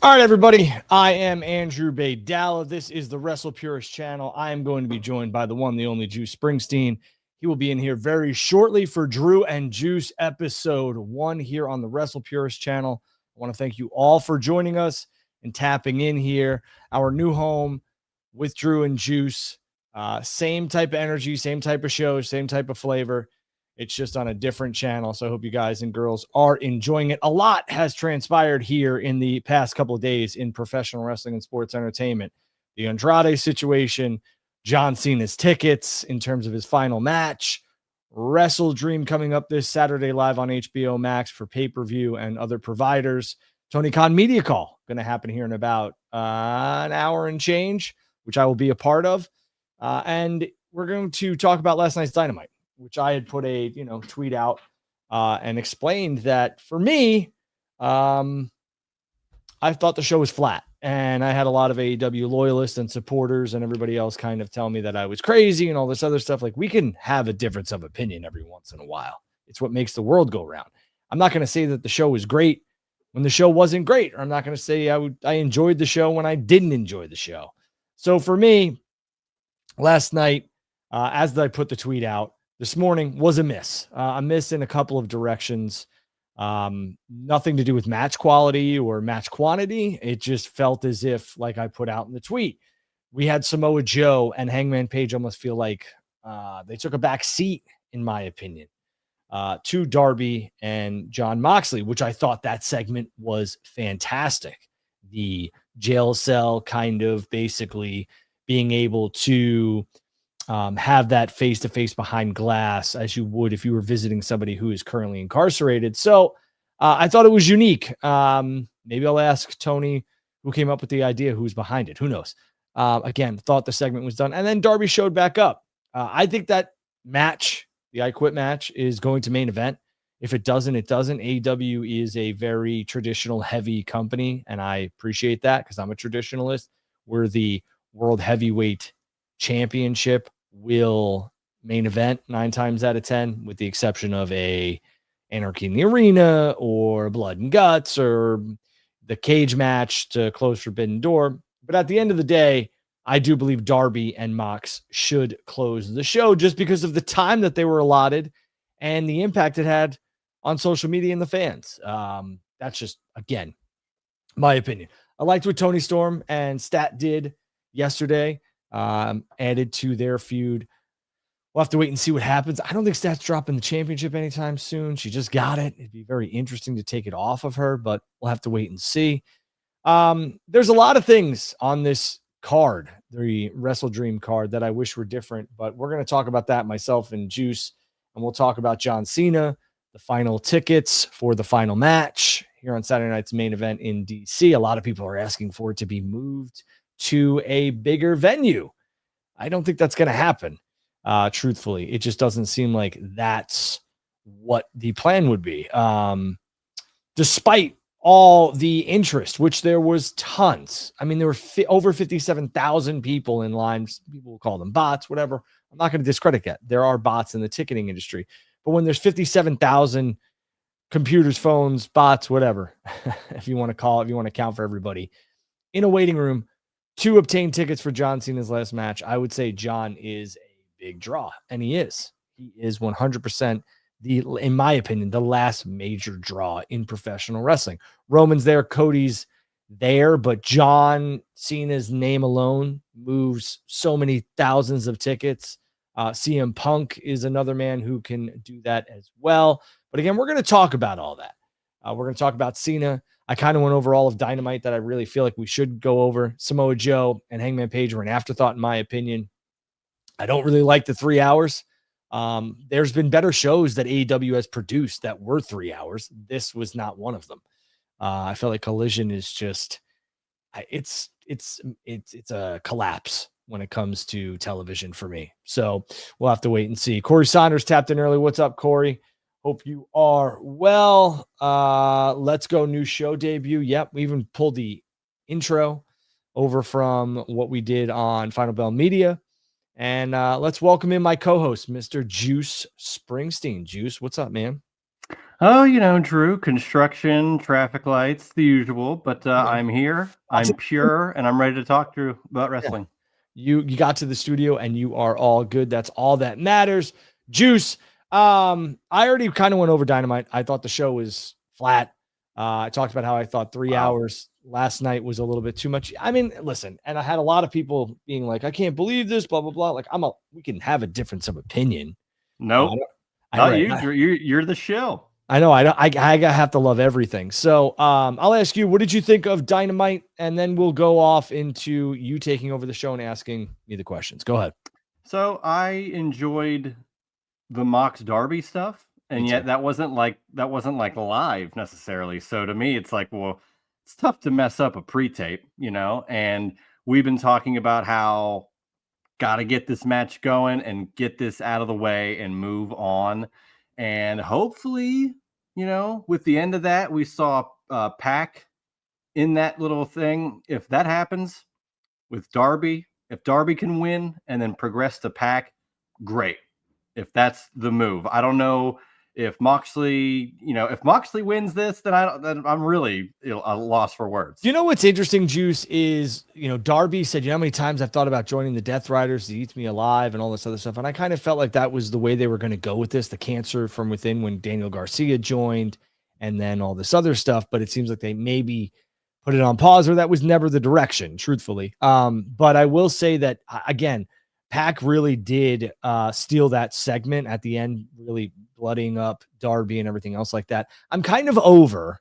All right, everybody. I am Andrew Baydala. This is the Wrestle Purist channel. I am going to be joined by the one, the only Juice Springsteen. He will be in here very shortly for Drew and Juice episode 1 here on the Wrestle Purist channel. I want to thank you all for joining us and tapping in here. Our new home with Drew and Juice. Same type of energy, same type of show, same type of flavor. It's just on a different channel. So I hope you guys and girls are enjoying it. A lot has transpired here in the past couple of days in professional wrestling and sports entertainment. The Andrade situation, John Cena's tickets in terms of his final match, Wrestle Dream coming up this Saturday live on HBO Max for pay-per-view and other providers. Tony Khan Media Call going to happen here in about an hour and change, which I will be a part of. And we're going to talk about last night's Dynamite, which I had put a tweet out and explained that for me, I thought the show was flat, and I had a lot of AEW loyalists and supporters and everybody else kind of tell me that I was crazy and all this other stuff. Like, we can have a difference of opinion every once in a while. It's what makes the world go round. I'm not going to say that the show was great when the show wasn't great, or I'm not going to say I enjoyed the show when I didn't enjoy the show. So for me, last night, as I put the tweet out, this morning was a miss in a couple of directions. Nothing to do with match quality or match quantity. It just felt as if, like I put out in the tweet, we had Samoa Joe and Hangman Page almost feel like they took a back seat, in my opinion, to Darby and John Moxley, which I thought that segment was fantastic. The jail cell kind of basically being able to have that face-to-face behind glass as you would if you were visiting somebody who is currently incarcerated. So I thought it was unique. Maybe I'll ask Tony, who came up with the idea, who's behind it. Who knows? Again, thought the segment was done. And then Darby showed back up. I think that match, the I Quit match, is going to main event. If it doesn't, it doesn't. AEW is a very traditional heavy company, and I appreciate that because I'm a traditionalist. We're the World Heavyweight Championship will main event 9 times out of 10, with the exception of a Anarchy in the Arena or Blood and Guts or the cage match to close Forbidden Door. But at the end of the day, I do believe Darby and Mox should close the show just because of the time that they were allotted and the impact it had on social media and the fans. That's just, again, my opinion. I liked what Tony Storm and Stat did yesterday. Added to their feud. We'll have to wait and see what happens. I don't think Stat's dropping the championship anytime soon. She just got it. It'd be very interesting to take it off of her, but we'll have to wait and see. There's a lot of things on this card, the Wrestle Dream card, that I wish were different, but we're going to talk about that, myself and Juice, and we'll talk about John Cena, the final tickets for the final match here on Saturday night's main event in DC. A lot of people are asking for it to be moved to a bigger venue. I don't think that's going to happen. Truthfully, it just doesn't seem like that's what the plan would be. Despite all the interest, which there was tons. I mean, there were over 57,000 people in line. People will call them bots, whatever. I'm not going to discredit that. There are bots in the ticketing industry. But when there's 57,000 computers, phones, bots, whatever, if you want to call it, if you want to count for everybody, in a waiting room to obtain tickets for John Cena's last match, I would say John is a big draw, and he is. He is 100% in my opinion, the last major draw in professional wrestling. Roman's there, Cody's there, but John Cena's name alone moves so many thousands of tickets. CM Punk is another man who can do that as well. But again, we're going to talk about all that. We're going to talk about Cena. I kind of went over all of Dynamite that I really feel like we should go over. Samoa Joe and Hangman Page were an afterthought, in my opinion. I don't really like the 3 hours. There's been better shows that AEW has produced that were 3 hours. This was not one of them. I felt like Collision is just, it's a collapse when it comes to television for me. So we'll have to wait and see. Corey Saunders tapped in early. What's up, Corey? Hope you are well. Let's go. New show debut. Yep. We even pulled the intro over from what we did on Final Bell Media. And let's welcome in my co-host, Mr. Juice Springsteen. Juice, what's up, man? Oh, Drew, construction, traffic lights, the usual, but I'm here, I'm pure, and I'm ready to talk to about Yeah. wrestling. You got to the studio and you are all good. That's all that matters. Juice. I already kind of went over Dynamite. I thought the show was flat. I talked about how I thought 3 hours last night was a little bit too much. I mean, listen, and I had a lot of people being like, I can't believe this, blah, blah, blah. Like, we can have a difference of opinion. Nope, I not right. you, Drew. You're the shill. I know. I have to love everything. So I'll ask you, what did you think of Dynamite? And then we'll go off into you taking over the show and asking me the questions. Go ahead. So I enjoyed the Mox Darby stuff, Me and too. yet that wasn't like live necessarily. So to me, it's like, well, it's tough to mess up a pre-tape, and we've been talking about how got to get this match going and get this out of the way and move on. And hopefully, with the end of that, we saw Pac in that little thing. If that happens with Darby, if Darby can win and then progress to Pac, great. If that's the move, I don't know if Moxley, if Moxley wins this, then I'm really a loss for words. You know what's interesting, Juice, is, Darby said, how many times I've thought about joining the Death Riders, he eats me alive and all this other stuff. And I kind of felt like that was the way they were going to go with this, the cancer from within when Daniel Garcia joined and then all this other stuff. But it seems like they maybe put it on pause, or that was never the direction, truthfully. But I will say that, again, Pac really did steal that segment at the end, really blooding up Darby and everything else like that. I'm kind of over,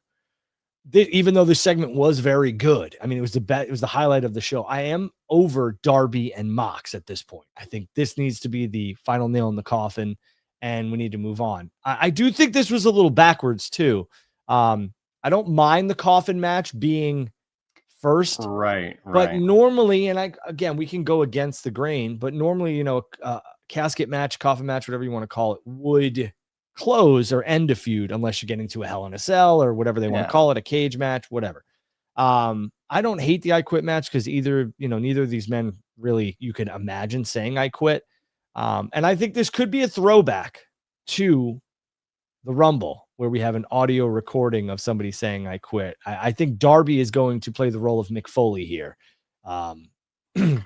even though this segment was very good. I mean, it was it was the highlight of the show. I am over Darby and Mox at this point. I think this needs to be the final nail in the coffin, and we need to move on. I do think this was a little backwards too. I don't mind the coffin match being first, Right. but normally, and again, we can go against the grain, but normally, casket match, coffin match, whatever you want to call it, would close or end a feud unless you're getting to a Hell in a Cell or whatever they want to call it, a cage match, whatever. I don't hate the I Quit match because neither of these men really you can imagine saying I quit. And I think this could be a throwback to the Rumble where we have an audio recording of somebody saying I quit. I think Darby is going to play the role of Mick Foley here.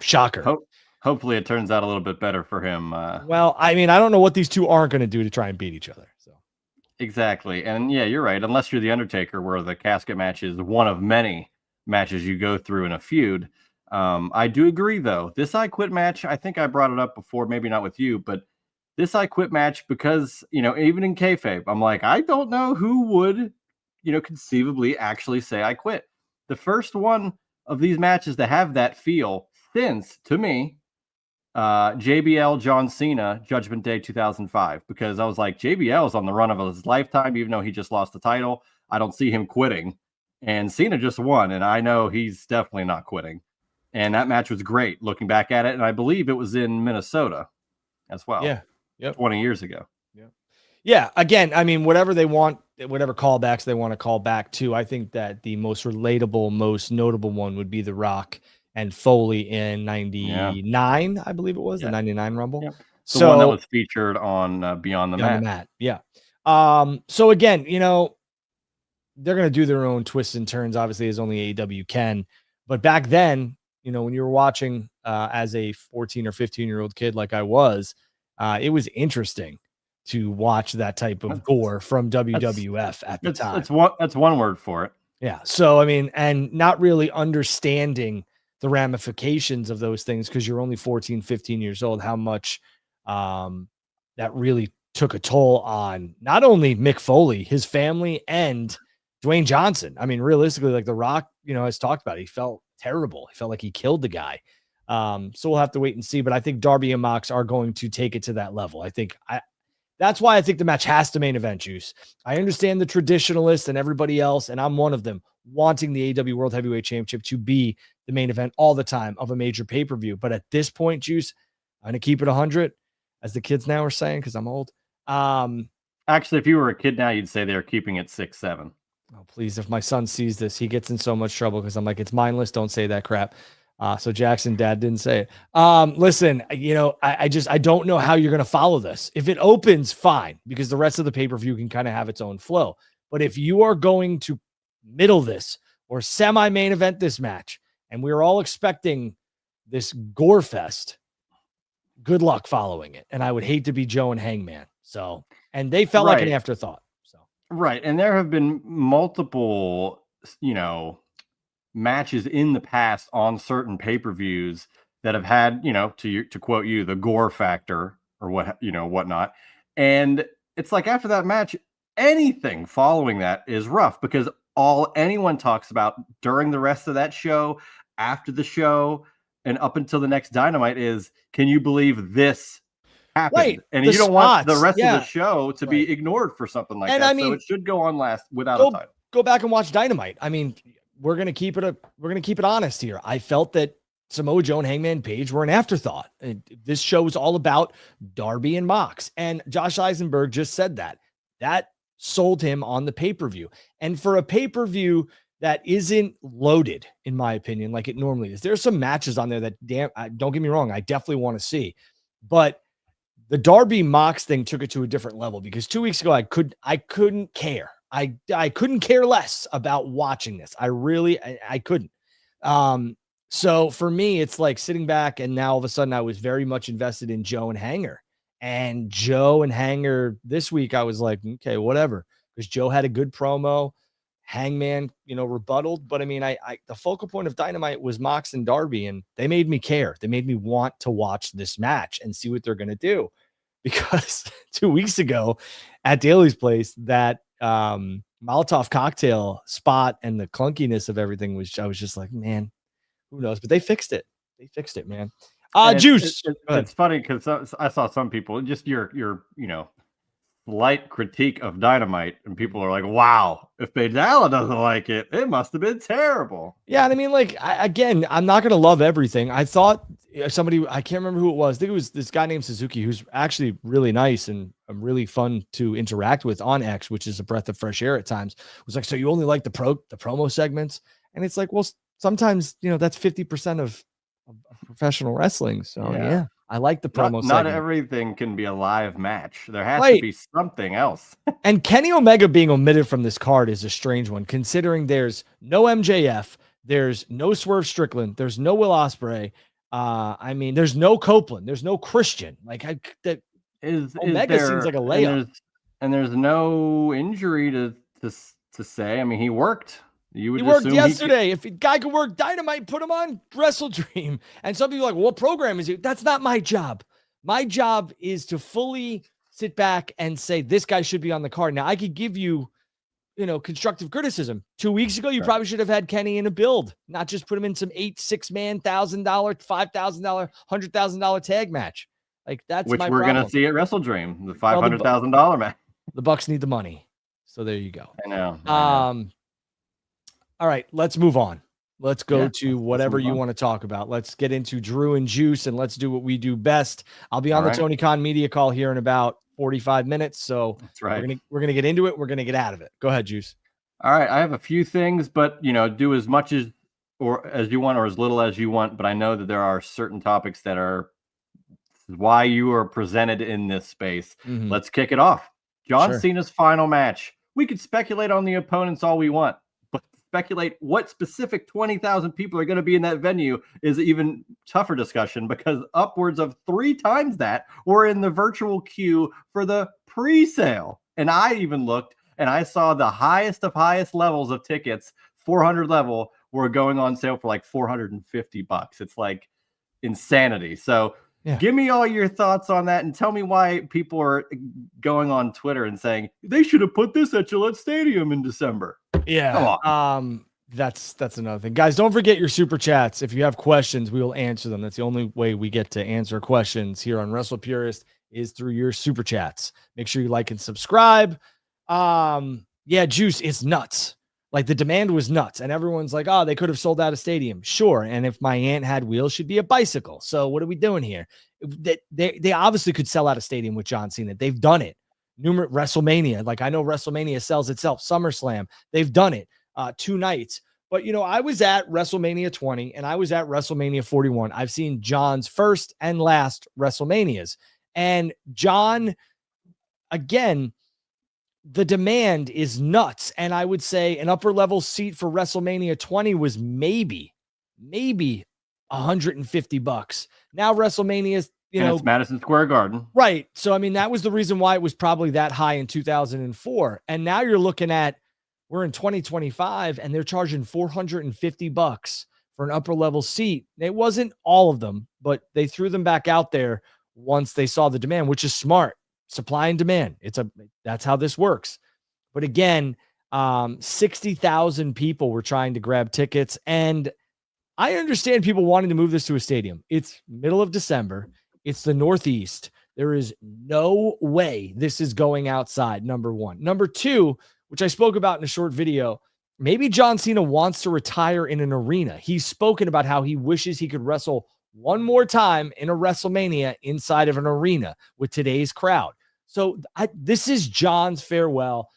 Shocker. Hopefully it turns out a little bit better for him. Well, I mean, I don't know what these two aren't going to do to try and beat each other. So exactly. And yeah, you're right. Unless you're the Undertaker, where the casket match is one of many matches you go through in a feud. I do agree, though. This I Quit match, I think I brought it up before, maybe not with you, but this I Quit match, because, even in kayfabe, I'm like, I don't know who would, conceivably actually say I quit. The first one of these matches to have that feel since, to me, JBL John Cena Judgment Day 2005, because I was like, JBL is on the run of his lifetime, even though he just lost the title. I don't see him quitting, and Cena just won, and I know he's definitely not quitting. And that match was great looking back at it, and I believe it was in Minnesota as well. Yeah, yep. 20 years ago. Yeah. Again, I mean, whatever they want, whatever callbacks they want to call back to, I think that the most relatable, most notable one would be The Rock and Foley in 99, I believe it was, the 99 Rumble. Yep. The one that was featured on Beyond the Mat. Yeah. So again, they're going to do their own twists and turns, obviously, as only AEW can. But back then, when you were watching as a 14 or 15-year-old kid like I was, it was interesting to watch that type of gore from WWF at the time. That's one word for it. Yeah. So, I mean, and not really understanding the ramifications of those things because you're only 14, 15 years old, how much that really took a toll on not only Mick Foley, his family, and Dwayne Johnson. I mean, realistically, like The Rock, has talked about it, he felt terrible. He felt like he killed the guy. So we'll have to wait and see. But I think Darby and Mox are going to take it to that level. That's why I think the match has to main event, Juice. I understand the traditionalists and everybody else, and I'm one of them, wanting the AEW World Heavyweight Championship to be the main event all the time of a major pay-per-view. But at this point, Juice, I'm going to keep it 100, as the kids now are saying, because I'm old. Actually, if you were a kid now, you'd say they're keeping it 6-7. Oh, please, if my son sees this, he gets in so much trouble because I'm like, it's mindless. Don't say that crap. So Jackson dad didn't say it. Listen, I don't know how you're going to follow this. If it opens, fine, because the rest of the pay-per-view can kind of have its own flow. But if you are going to middle this or semi-main event this match, and we're all expecting this gore fest, good luck following it. And I would hate to be Joe and Hangman. So, and they felt like an afterthought. So, right. And there have been multiple, matches in the past on certain pay-per-views that have had, to quote you, the gore factor or whatnot. And it's like after that match, anything following that is rough because all anyone talks about during the rest of that show, after the show, and up until the next Dynamite is, can you believe this happened? Right. And you don't want the rest of the show to be ignored for something like that. I mean, so it should go on last without a title. Go back and watch Dynamite. I mean, we're gonna keep it honest here. I felt that Samoa Joe and Hangman Page were an afterthought. This show is all about Darby and Mox, and Josh Eisenberg just said that sold him on the pay-per-view. And for a pay-per-view that isn't loaded, in my opinion, like it normally is, there's some matches on there that don't get me wrong, I definitely want to see, but the Darby Mox thing took it to a different level because 2 weeks ago I couldn't care. I couldn't care less about watching this. I couldn't. So for me, it's like sitting back and now all of a sudden I was very much invested in Joe and Hanger. And Joe and Hanger this week, I was like, okay, whatever. Because Joe had a good promo. Hangman, rebutted. But I mean, the focal point of Dynamite was Mox and Darby, and they made me care. They made me want to watch this match and see what they're going to do. Because 2 weeks ago at Daly's place, that Molotov cocktail spot and the clunkiness of everything I was just like, man, who knows? But they fixed it. Man. Juice. It's funny because I saw some people just your light critique of Dynamite, and people are like, wow, if Baydala doesn't like it, it must have been terrible. Yeah, and I mean, like, I'm not going to love everything. I thought somebody, I can't remember who it was. I think it was this guy named Suzuki, who's actually really nice and really fun to interact with on X, which is a breath of fresh air at times. It was like, so you only like the promo segments? And it's like, well, sometimes, that's 50% of professional wrestling. So yeah. I like the promo segment. Not everything can be a live match. There has to be something else. And Kenny Omega being omitted from this card is a strange one, considering there's no MJF, there's no Swerve Strickland, there's no Will Ospreay. I mean, there's no Copeland, there's no Christian. Like Omega seems like a layup. And there's no injury to say. I mean, he worked. He worked yesterday. If a guy could work Dynamite, put him on Wrestle Dream. And some people are like, well, what program is it? That's not my job. My job is to fully sit back and say, this guy should be on the card. Now, I could give you, constructive criticism. 2 weeks ago, you probably should have had Kenny in a build, not just put him in some 6-man, $1,000, $5,000, $100,000 tag match. Like that's which my we're problem. Going to see at Wrestle Dream, the $500,000 match. The Bucks need the money. So there you go. I know. All right, let's move on. Let's go to whatever you want to talk about. Let's get into Drew and Juice, and let's do what we do best. I'll be on the Tony Khan media call here in about 45 minutes. So that's right. We're gonna get into it. We're gonna get out of it. Go ahead, Juice. All right, I have a few things, but do as much as you want or as little as you want. But I know that there are certain topics that are why you are presented in this space. Mm-hmm. Let's kick it off. John Cena's final match. We could speculate on the opponents all we want. Speculate what specific 20,000 people are going to be in that venue is even tougher discussion because upwards of 3 times that were in the virtual queue for the pre-sale. And I even looked and I saw the highest of highest levels of tickets, 400 level, were going on sale for like $450. It's like insanity. So give me all your thoughts on that and tell me why people are going on Twitter and saying they should have put this at Gillette Stadium in December. Yeah. That's another thing. Guys, don't forget your super chats. If you have questions, we will answer them. That's the only way we get to answer questions here on Wrestle Purist is through your super chats. Make sure you like and subscribe. Juice, it's nuts. Like the demand was nuts and everyone's like, oh, they could have sold out a stadium. Sure. And if my aunt had wheels, she'd be a bicycle. So what are we doing here? They obviously could sell out a stadium with John Cena. They've done it. Numerous WrestleMania. Like I know WrestleMania sells itself. SummerSlam. They've done it 2 nights. But, I was at WrestleMania 20 and I was at WrestleMania 41. I've seen John's first and last WrestleManias. And John, again, the demand is nuts. And I would say an upper level seat for WrestleMania 20 was maybe $150. Now WrestleMania is, it's Madison Square Garden. Right. So, I mean, that was the reason why it was probably that high in 2004. And now you're looking at, we're in 2025 and they're charging $450 for an upper level seat. It wasn't all of them, but they threw them back out there once they saw the demand, which is smart. Supply and demand. That's how this works. But again, 60,000 people were trying to grab tickets. And I understand people wanting to move this to a stadium. It's middle of December. It's the Northeast. There is no way this is going outside, number one. Number two, which I spoke about in a short video, maybe John Cena wants to retire in an arena. He's spoken about how he wishes he could wrestle one more time in a WrestleMania inside of an arena with today's crowd. So this is John's farewell.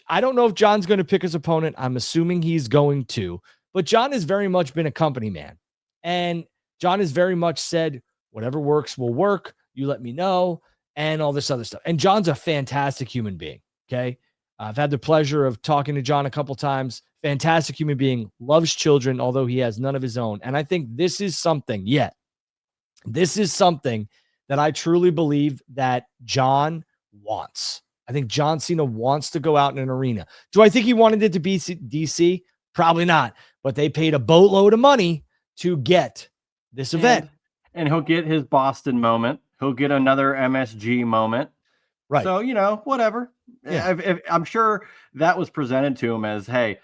I don't know if John's going to pick his opponent. I'm assuming he's going to. But John has very much been a company man. And John has very much said, whatever works will work. You let me know. And all this other stuff. And John's a fantastic human being. Okay. I've had the pleasure of talking to John a couple times. Fantastic human being, loves children, although he has none of his own. And I think this is something that I truly believe that John wants. I think John Cena wants to go out in an arena. Do I think he wanted it to be DC? Probably not. But they paid a boatload of money to get this event. And he'll get his Boston moment. He'll get another MSG moment. Right. So, whatever. Yeah. I'm sure that was presented to him as, hey,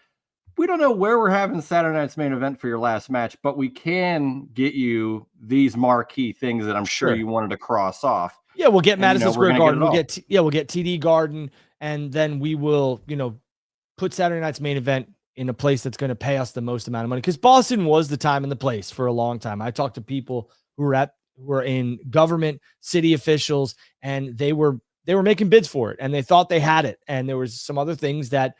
we don't know where we're having Saturday night's main event for your last match, but we can get you these marquee things that I'm sure you wanted to cross off. Yeah, we'll get Madison Square Garden. We'll get TD Garden, and then we will, put Saturday night's main event in a place that's going to pay us the most amount of money. Because Boston was the time and the place for a long time. I talked to people who were in government, city officials, and they were making bids for it, and they thought they had it. And there was some other things that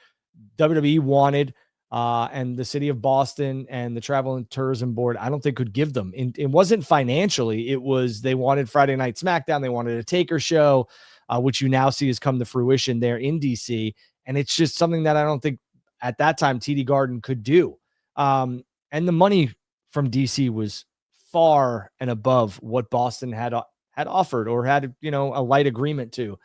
WWE wanted, and the city of Boston and the Travel and Tourism Board, I don't think could give them. It wasn't financially. It was they wanted Friday Night SmackDown. They wanted a Taker show, which you now see has come to fruition there in DC. And it's just something that I don't think at that time TD Garden could do. And the money from DC was far and above what Boston had offered or had, a light agreement to.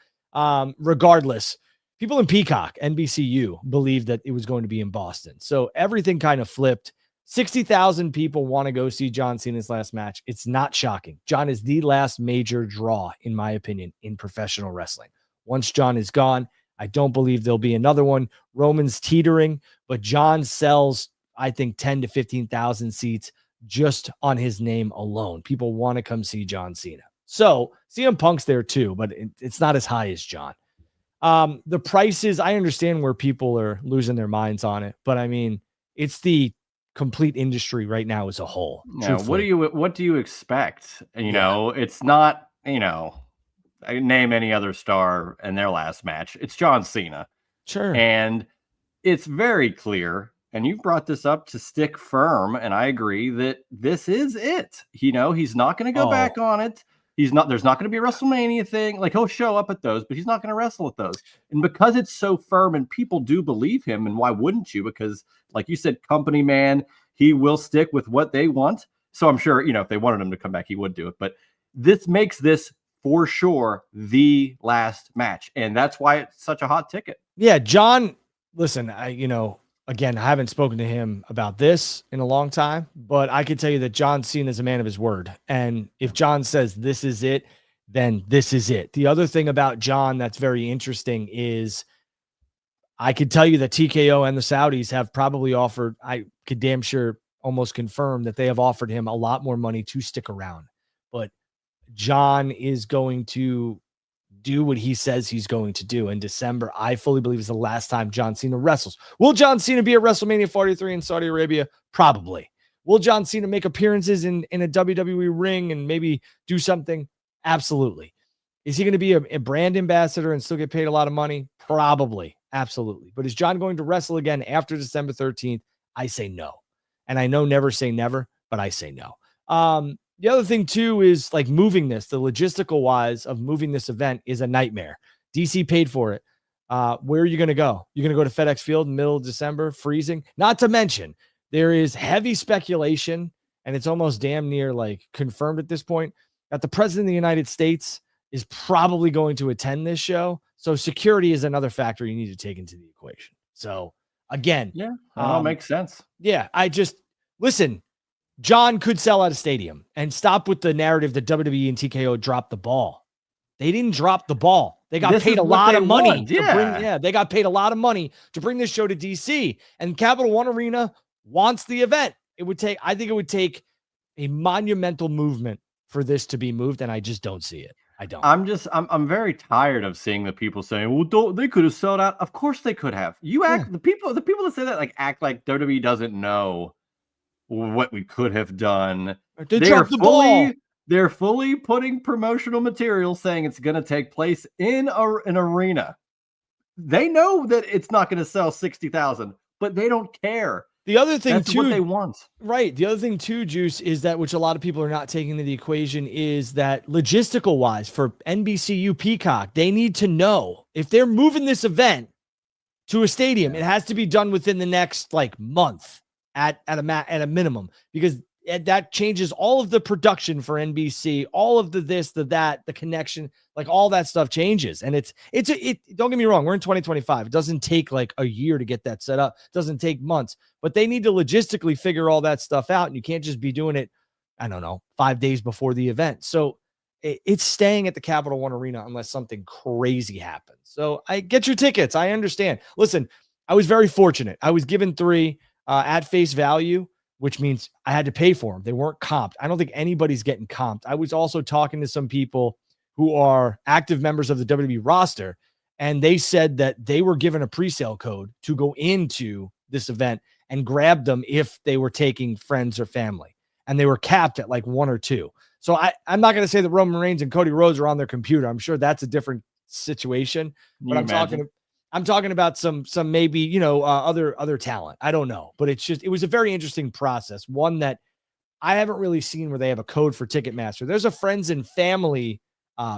Regardless, people in Peacock, NBCU, believed that it was going to be in Boston. So everything kind of flipped. 60,000 people want to go see John Cena's last match. It's not shocking. John is the last major draw, in my opinion, in professional wrestling. Once John is gone, I don't believe there'll be another one. Roman's teetering, but John sells, I think, 10 to 15,000 seats just on his name alone. People want to come see John Cena. So CM Punk's there too, but it's not as high as John. The prices, I understand where people are losing their minds on it, but I mean, it's the complete industry right now as a whole. Yeah, what do you expect? It's not, I name any other star in their last match. It's John Cena. Sure. And it's very clear, and you brought this up to stick firm, and I agree that this is it. He's not going to go back on it. There's not going to be a WrestleMania thing. Like, he'll show up at those, but he's not going to wrestle at those. And because it's so firm and people do believe him, and why wouldn't you? Because like you said, company man, he will stick with what they want. So I'm sure, if they wanted him to come back, he would do it. But this makes this for sure the last match. And that's why it's such a hot ticket. Yeah. John, listen, again, I haven't spoken to him about this in a long time, but I can tell you that John Cena is a man of his word. And if John says this is it, then this is it. The other thing about John that's very interesting is I could tell you that TKO and the Saudis have probably offered, I could damn sure almost confirm that they have offered him a lot more money to stick around. But John is going to do what he says he's going to do in December. I fully believe is the last time John Cena wrestles. Will John Cena be at WrestleMania 43 in Saudi Arabia? Probably. Will John Cena make appearances in a WWE ring and maybe do something? Absolutely. Is he going to be a brand ambassador and still get paid a lot of money? Probably. Absolutely. But is John going to wrestle again after December 13th? I say no. And I know never say never, but I say no. The other thing too is like moving this, the logistical wise of moving this event is a nightmare. DC paid for it. Where are you going to go? You're going to go to FedEx Field in the middle of December, freezing. Not to mention, there is heavy speculation, and it's almost damn near like confirmed at this point, that the president of the United States is probably going to attend this show. So security is another factor you need to take into the equation. So again, Yeah, that all makes sense. Yeah, listen. John could sell out a stadium, and stop with the narrative that WWE and TKO dropped the ball. They didn't drop the ball. They got paid a lot of money they got paid a lot of money to bring this show to DC, and Capital One Arena wants the event. I think it would take a monumental movement for this to be moved, and I just don't see it. I don't. I'm very tired of seeing the people saying, well, they could have sold out. Of course they could have. The people that say that like act like WWE doesn't know what we could have done. They're fully putting promotional material saying it's going to take place in an arena. They know that it's not going to sell 60,000, but they don't care. The other thing That's too, what they want. Right. The other thing too, Juice, is that, which a lot of people are not taking into the equation, is that logistical wise for NBCU Peacock, they need to know if they're moving this event to a stadium, it has to be done within the next like month at a minimum, because that changes all of the production for NBC, all of the this, the that, the connection, like all that stuff changes. And it don't get me wrong, we're in 2025. It doesn't take like a year to get that set up. It doesn't take months, but they need to logistically figure all that stuff out. And you can't just be doing it, I don't know, 5 days before the event. So it's staying at the Capital One Arena unless something crazy happens. So I get your tickets. I understand. Listen, I was very fortunate. I was given 3 at face value, which means I had to pay for them. They weren't comped. I don't think anybody's getting comped. I was also talking to some people who are active members of the WWE roster, and they said that they were given a presale code to go into this event and grab them if they were taking friends or family. And they were capped at like 1 or 2. So I'm not going to say that Roman Reigns and Cody Rhodes are on their computer. I'm sure that's a different situation. But I'm talking about some maybe, other talent. I don't know. But it was a very interesting process. One that I haven't really seen where they have a code for Ticketmaster. There's a friends and family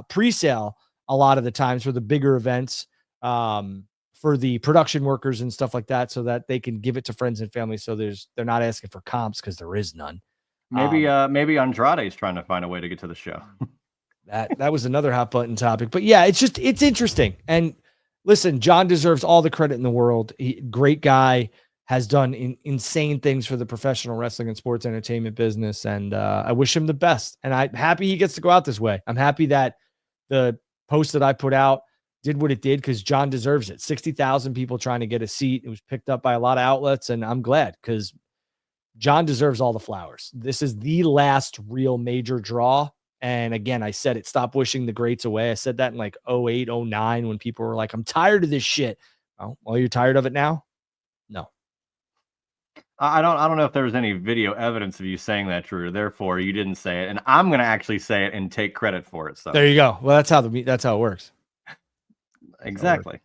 pre-sale a lot of the times for the bigger events, for the production workers and stuff like that, so that they can give it to friends and family. So they're not asking for comps because there is none. Maybe Andrade is trying to find a way to get to the show. that was another hot button topic, but yeah, it's interesting. And listen, John deserves all the credit in the world. Great guy, has done insane things for the professional wrestling and sports entertainment business. And I wish him the best. And I'm happy he gets to go out this way. I'm happy that the post that I put out did what it did, because John deserves it. 60,000 people trying to get a seat. It was picked up by a lot of outlets, and I'm glad, because John deserves all the flowers. This is the last real major draw. And again, I said it, stop wishing the greats away. I said that in like 08, 09, when people were like, I'm tired of this shit. Oh, well, you're tired of it now? No. I don't know if there was any video evidence of you saying that, Drew. Therefore, you didn't say it, and I'm going to actually say it and take credit for it. So there you go. Well, that's how it works. Exactly.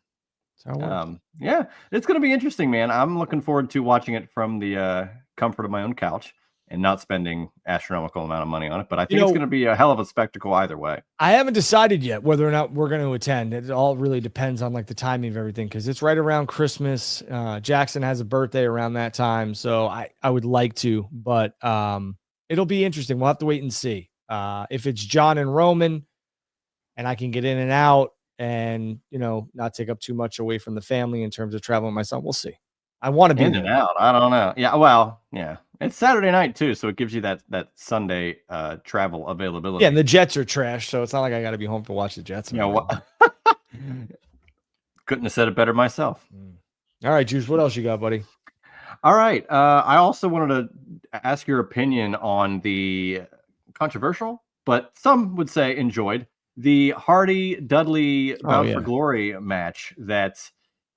Yeah, it's going to be interesting, man. I'm looking forward to watching it from the comfort of my own couch and not spending astronomical amount of money on it. But I think it's going to be a hell of a spectacle either way. I haven't decided yet whether or not we're going to attend. It all really depends on like the timing of everything, because it's right around Christmas. Jackson has a birthday around that time, so I would like to, but it'll be interesting. We'll have to wait and see. If it's John and Roman, and I can get in and out, and not take up too much away from the family in terms of traveling with my son, we'll see. I want to be in and out. I don't know. Yeah, well, yeah. It's Saturday night too, so it gives you that Sunday travel availability. Yeah, and the Jets are trash, so it's not like I got to be home to watch the Jets. Couldn't have said it better myself. All right, Juice, what else you got, buddy? All right. I also wanted to ask your opinion on the controversial, but some would say enjoyed, the Hardy Dudley Bound for Glory match that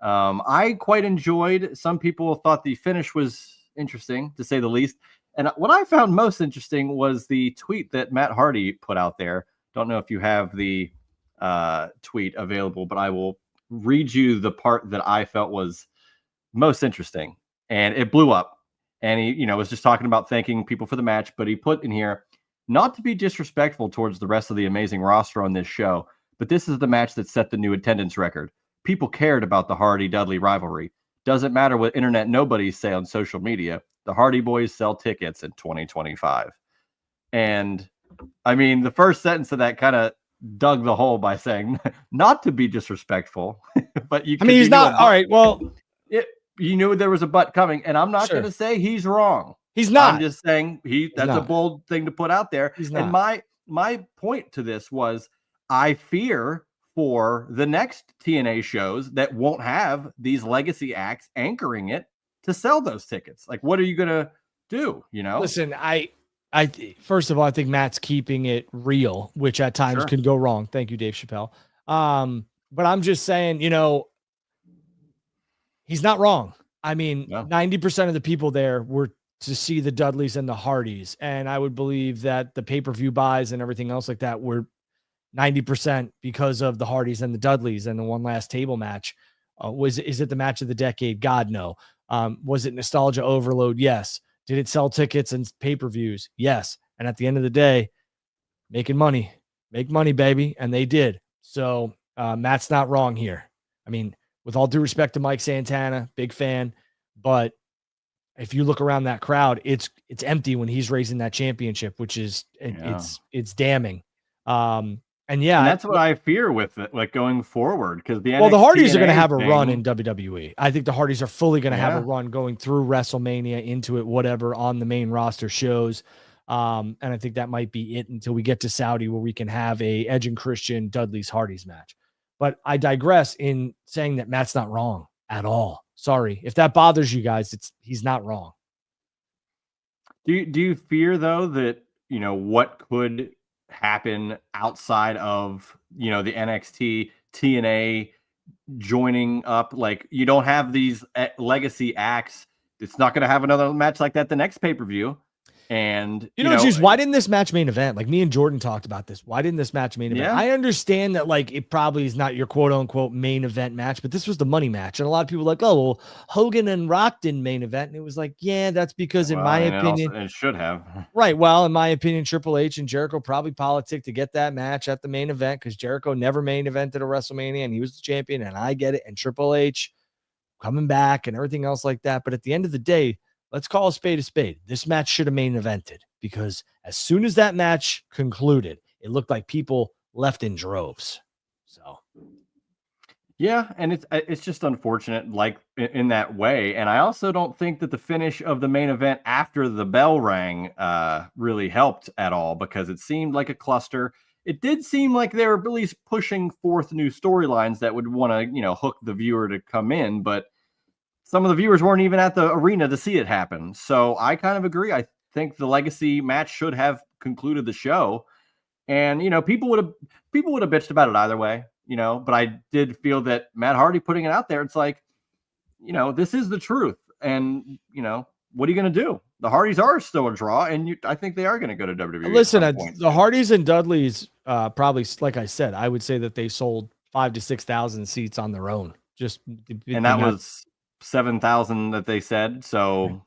I quite enjoyed. Some people thought the finish was interesting, to say the least. And what I found most interesting was the tweet that Matt Hardy put out there. Don't know if you have the tweet available, but I will read you the part that I felt was most interesting. And it blew up. and he, was just talking about thanking people for the match, but he put in here, not to be disrespectful towards the rest of the amazing roster on this show, but this is the match that set the new attendance record. People cared about the Hardy-Dudley rivalry. Doesn't matter what internet nobodies say on social media. The Hardy Boys sell tickets in 2025. And I mean, the first sentence of that kind of dug the hole by saying not to be disrespectful, but you. I mean, he's not. All right. Well, you knew there was a but coming, and I'm not going to say he's wrong. He's not. I'm just saying that's a bold thing to put out there. He's not. And my point to this was, I fear for the next TNA shows that won't have these legacy acts anchoring it to sell those tickets. Like, what are you going to do? Listen, I first of all, I think Matt's keeping it real, which at times can go wrong. Thank you, Dave Chappelle. But I'm just saying, he's not wrong. I mean, 90% of the people there were to see the Dudleys and the Hardys. And I would believe that the pay-per-view buys and everything else like that were 90% because of the Hardys and the Dudleys and the one last table match. Is it the match of the decade? God, no. Was it nostalgia overload? Yes. Did it sell tickets and pay-per-views? Yes. And at the end of the day, make money, baby. And they did. So Matt's not wrong here. I mean, with all due respect to Mike Santana, big fan, but if you look around that crowd, it's empty when he's raising that championship, which is it's damning. And that's what I fear with it, like going forward, because the Hardys are going to have a run in WWE. I think the Hardys are fully going to have a run going through WrestleMania, into it, whatever, on the main roster shows. And I think that might be it until we get to Saudi, where we can have a Edge and Christian Dudley's Hardys match. But I digress in saying that Matt's not wrong at all. Sorry if that bothers you guys. He's not wrong. Do you fear though that what could happen outside of the NXT TNA joining up? Like, you don't have these legacy acts. It's not going to have another match like that the next pay-per-view. And Juice, why didn't this match main event? Like, me and Jordan talked about this. Why didn't this match main event? I understand that, like, it probably is not your quote unquote main event match, but this was the money match. And a lot of people were like, oh, well, Hogan and Rock didn't main event. And it was like, yeah, that's because in my opinion, it should have. Right. Well, in my opinion, Triple H and Jericho probably politicked to get that match at the main event, because Jericho never main evented a WrestleMania and he was the champion. And I get it. And Triple H coming back and everything else like that. But at the end of the day, let's call a spade a spade. This match should have main evented, because as soon as that match concluded, it looked like people left in droves. So, yeah, and it's just unfortunate, like, in that way. And I also don't think that the finish of the main event after the bell rang really helped at all, because it seemed like a cluster. It did seem like they were at least pushing forth new storylines that would want to, hook the viewer to come in, but some of the viewers weren't even at the arena to see it happen. So I kind of agree. I think the legacy match should have concluded the show. And, people would have bitched about it either way, but I did feel that Matt Hardy putting it out there, it's like, this is the truth. And, what are you going to do? The Hardys are still a draw, and I think they are going to go to WWE. Listen, the Hardys and Dudleys, probably, like I said, I would say that they sold 5,000 to 6,000 seats on their own. And that was 7,000 that they said. So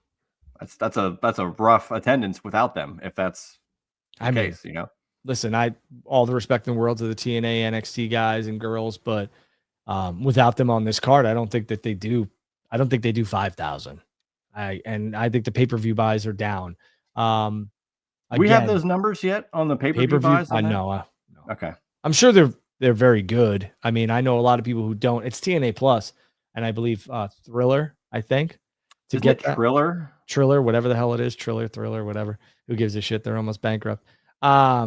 that's a rough attendance without them, if that's the case, Listen, all the respect in the world to the TNA NXT guys and girls, but without them on this card, I don't think they do 5,000. I think the pay-per-view buys are down. We have those numbers yet on the pay-per-view buys? No. Okay. I'm sure they're very good. I mean, I know a lot of people who don't. It's TNA Plus, and I believe Thriller, I think. Isn't it Triller, whatever the hell it is, Thriller, whatever. Who gives a shit? They're almost bankrupt. At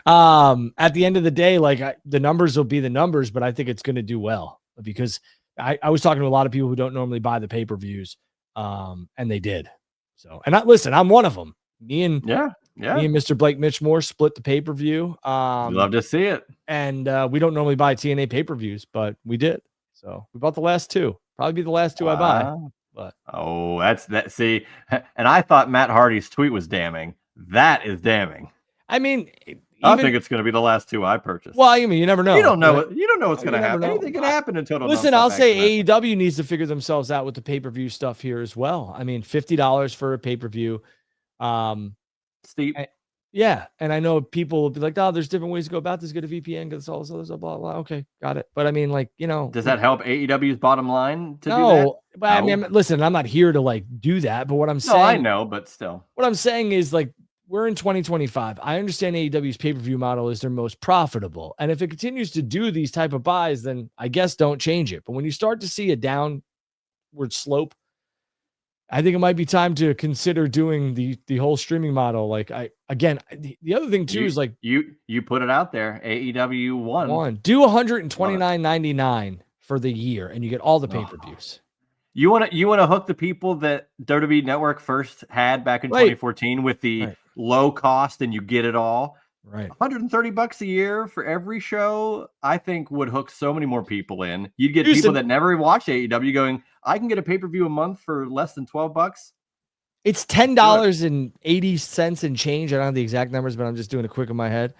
the end of the day, like, the numbers will be the numbers, but I think it's going to do well, because I was talking to a lot of people who don't normally buy the pay-per-views, and they did. So, and I'm one of them. Me and Mr. Blake Mitchmore split the pay-per-view. Love to see it. And we don't normally buy TNA pay-per-views, but we did. So we bought the last two. Probably be the last two I buy. But that's that. See, and I thought Matt Hardy's tweet was damning. That is damning. I mean, I think it's going to be the last 2 I purchased. Well, I mean, you never know. You don't know. You don't know what's going to happen. Know. Anything can happen until. Listen, I'll say AEW needs to figure themselves out with the pay-per-view stuff here as well. I mean, $50 for a pay-per-view. Steep. Yeah, and I know people will be like, "Oh, there's different ways to go about this. Get a VPN, get this all this other stuff, blah blah." Okay, got it. But I mean, like, does that help AEW's bottom line to do that? No, but I mean, listen, I'm not here to like do that. But what I'm saying, I know, but still, what I'm saying is like we're in 2025. I understand AEW's pay-per-view model is their most profitable, and if it continues to do these type of buys, then I guess don't change it. But when you start to see a downward slope, I think it might be time to consider doing the whole streaming model. Like the other thing too is like you put it out there. AEW one do $129.99 for the year, and you get all the pay-per-views. You want to hook the people that WWE Network first had back in 2014 with the low cost, and you get it all. Right, $130 a year for every show, I think would hook so many more people in. You'd get people that never watch AEW going, I can get a pay-per-view a month for less than $12. It's $10.80 and change. I don't have the exact numbers, but I'm just doing it quick in my head.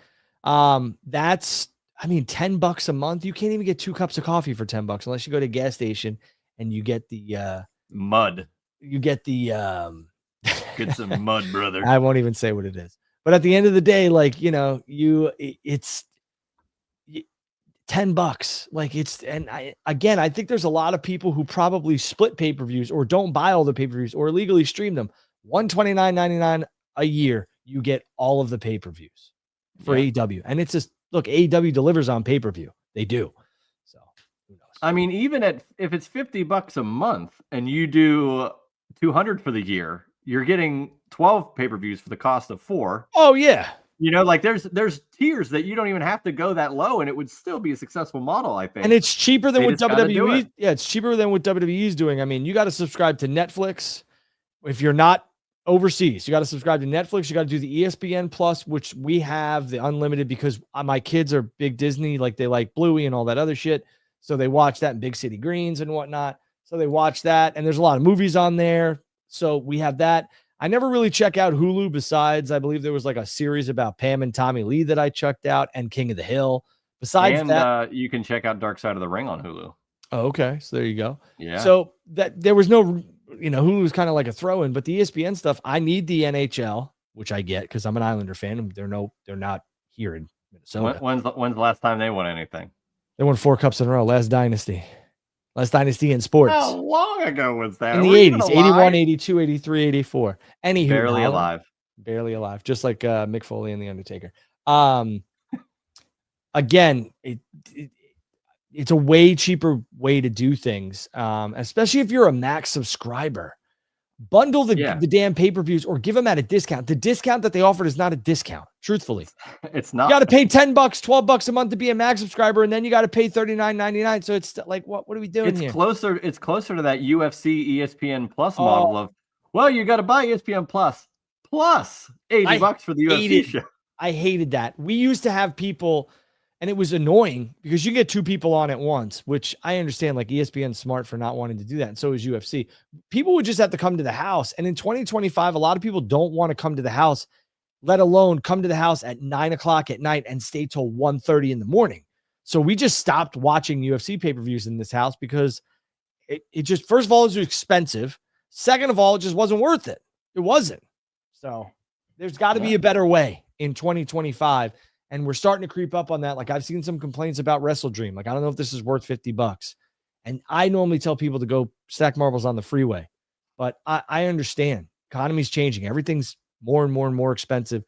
That's, I mean, $10 a month. You can't even get 2 cups of coffee for $10 unless you go to a gas station and you get the mud. You get the get some mud, brother. I won't even say what it is. But at the end of the day, like, it's $10. Like I think there's a lot of people who probably split pay-per-views or don't buy all the pay-per-views or illegally stream them. $129.99 a year, you get all of the pay-per-views for AEW. And it's just, look, AEW delivers on pay-per-view. They do. So who knows? I mean, even if it's $50 a month and you do 200 for the year, you're getting 12 pay-per-views for the cost of 4. Oh yeah. Like there's tiers that you don't even have to go that low, and it would still be a successful model, I think. And it's cheaper than what WWE. Yeah, it's cheaper than what WWE is doing. I mean, you got to subscribe to Netflix if you're not overseas. You got to subscribe to Netflix. You got to do the ESPN Plus, which we have the unlimited because my kids are big Disney, like they like Bluey and all that other shit. So they watch that in Big City Greens and whatnot. So they watch that, and there's a lot of movies on there. So we have that. I never really check out Hulu besides, I believe there was like a series about Pam and Tommy Lee that I checked out, and King of the Hill. Besides that, you can check out Dark Side of the Ring on Hulu. Oh, okay. So there you go. Yeah. So that there was no, Hulu was kind of like a throw-in, but the ESPN stuff, I need the NHL, which I get because I'm an Islander fan, and they're not here in Minnesota. When's the last time they won anything? They won 4 cups in a row. Last dynasty in sports. How long ago was that? In the 80s, 81, 82, 83, 84. Anywho, barely alive, just like Mick Foley and The Undertaker. Again, it's a way cheaper way to do things, especially if you're a Max subscriber. Bundle the damn pay-per-views or give them at a discount. The discount that they offered is not a discount, truthfully. It's not. You got to pay $10, $12 a month to be a Max subscriber, and then you got to pay $39.99. So it's like, what are we doing here? It's closer to that UFC ESPN Plus model of, well, you got to buy ESPN Plus $80 for the UFC show. I hated that. We used to have people, and it was annoying because you get 2 people on at once, which I understand, like ESPN's smart for not wanting to do that. And so is UFC. People would just have to come to the house. And in 2025, a lot of people don't want to come to the house, let alone come to the house at 9:00 at night and stay till 1:30 in the morning. So we just stopped watching UFC pay-per-views in this house because it just, first of all, it was expensive. Second of all, it just wasn't worth it. It wasn't. So there's got to be a better way in 2025. And we're starting to creep up on that. Like I've seen some complaints about Wrestle Dream. Like, I don't know if this is worth $50. And I normally tell people to go stack marbles on the freeway, but I understand economy's changing. Everything's more and more and more expensive.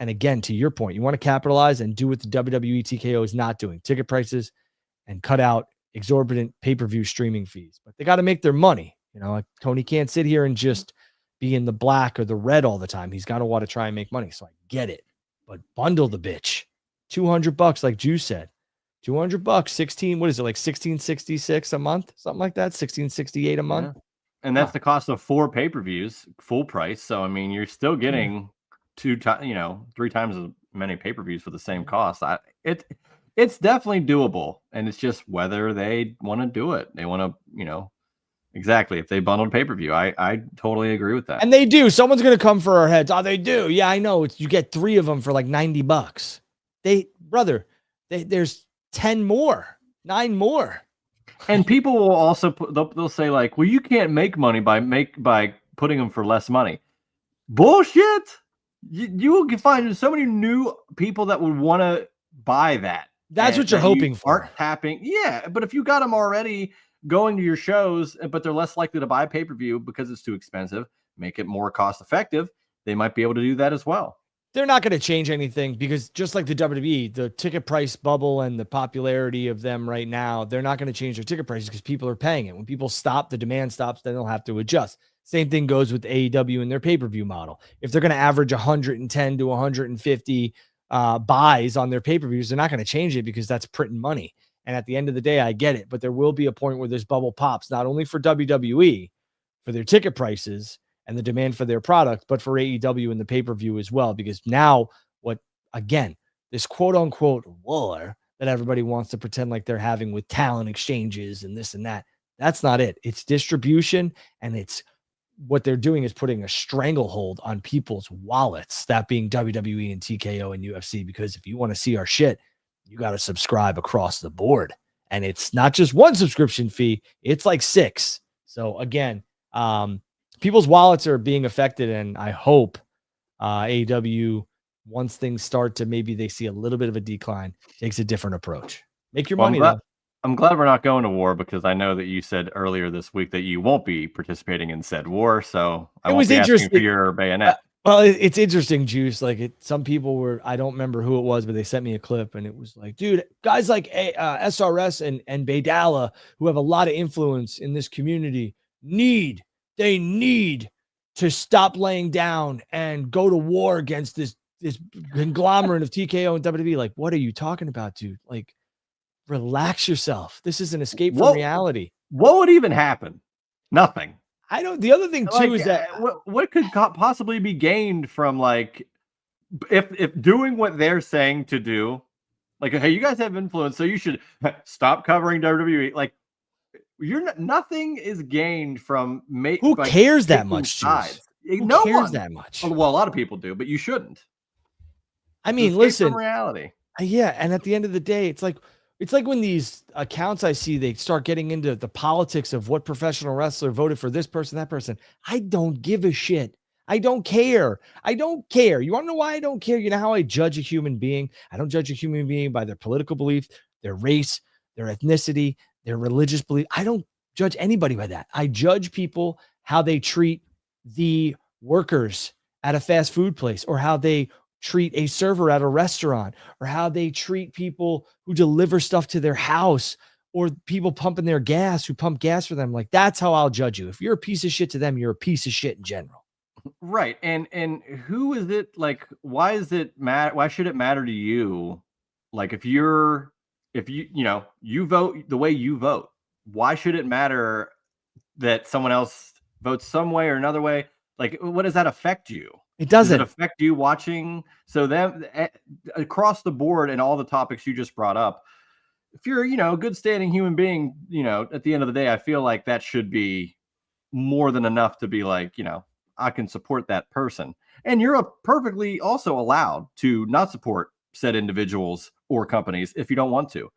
And again, to your point, you want to capitalize and do what the WWE TKO is not doing: ticket prices and cut out exorbitant pay-per-view streaming fees. But they got to make their money. Like Tony can't sit here and just be in the black or the red all the time. He's got to want to try and make money. So I get it. But bundle the bitch. $200, like Juice said. $200, 16, what is it, like 1666 a month? Something like that, 1668 a month. Yeah. And that's the cost of 4 pay-per-views, full price. So I mean, you're still getting 3 times as many pay-per-views for the same cost. It's definitely doable. And it's just whether they want to do it. They want to, exactly. If they bundled pay-per-view, I totally agree with that. And they do. Someone's going to come for our heads. Oh, they do. Yeah, I know. You get 3 of them for like $90. There's 10 more, 9 more. And people will also they'll say like, well, you can't make money by putting them for less money. Bullshit. You will find so many new people that would want to buy that. That's what you're hoping for. Tapping. Yeah. But if you got them already going to your shows, but they're less likely to buy pay-per-view because it's too expensive, make it more cost effective, they might be able to do that as well. They're not going to change anything because just like the WWE, the ticket price bubble and the popularity of them right now, they're not going to change their ticket prices because people are paying it. When people stop, the demand stops, then they'll have to adjust. Same thing goes with AEW and their pay-per-view model. If they're going to average 110 to 150 buys on their pay-per-views, they're not going to change it because that's printing money. And at the end of the day, I get it, but there will be a point where this bubble pops, not only for WWE, for their ticket prices and the demand for their product, but for AEW and the pay-per-view as well. Because now this quote unquote war that everybody wants to pretend like they're having with talent exchanges and this and that, that's not it. It's distribution, and it's what they're doing is putting a stranglehold on people's wallets, that being WWE and TKO and UFC, because if you want to see our shit, you got to subscribe across the board. And it's not just one subscription fee, it's like 6. So again, people's wallets are being affected, and I hope AEW, once things start to maybe they see a little bit of a decline, takes a different approach. Make your money, though. I'm glad we're not going to war, because I know that you said earlier this week that you won't be participating in said war, so I won't be asking for your bayonet. Well, it's interesting, Juice. Like some people were, I don't remember who it was, but they sent me a clip, and it was like, dude, guys like SRS and Baydala, who have a lot of influence in this community, need to stop laying down and go to war against this conglomerate of TKO and WWE. Like, what are you talking about, dude? Like, relax yourself. This is an escape from reality. What would even happen? Nothing. The other thing too is that what could possibly be gained from, like, if doing what they're saying to do, like, hey, you guys have influence, so you should stop covering WWE. Like, nothing is gained from who cares that much? Who cares that much? Well, a lot of people do, but you shouldn't. I mean, listen, reality. Yeah, and at the end of the day, it's like when these accounts I see, they start getting into the politics of what professional wrestler voted for this person, that person. I don't give a shit. I don't care. You want to know why I don't care? You know how I judge a human being? I don't judge a human being by their political belief, their race, their ethnicity, their religious belief. I don't judge anybody by that. I judge people how they treat the workers at a fast food place, or how they treat a server at a restaurant, or how they treat people who deliver stuff to their house, or people pumping their gas, who pump gas for them. Like, that's how I'll judge you. If you're a piece of shit to them, you're a piece of shit in general. Right. And who is it? Like, why is it matter? Why should it matter to you? Like, if you vote the way you vote, why should it matter that someone else votes some way or another way? Like, what does that affect you? It doesn't. Does it affect you watching? So them across the board and all the topics you just brought up, if you're, a good standing human being, at the end of the day, I feel like that should be more than enough to be like, I can support that person. And you're perfectly also allowed to not support said individuals or companies if you don't want to.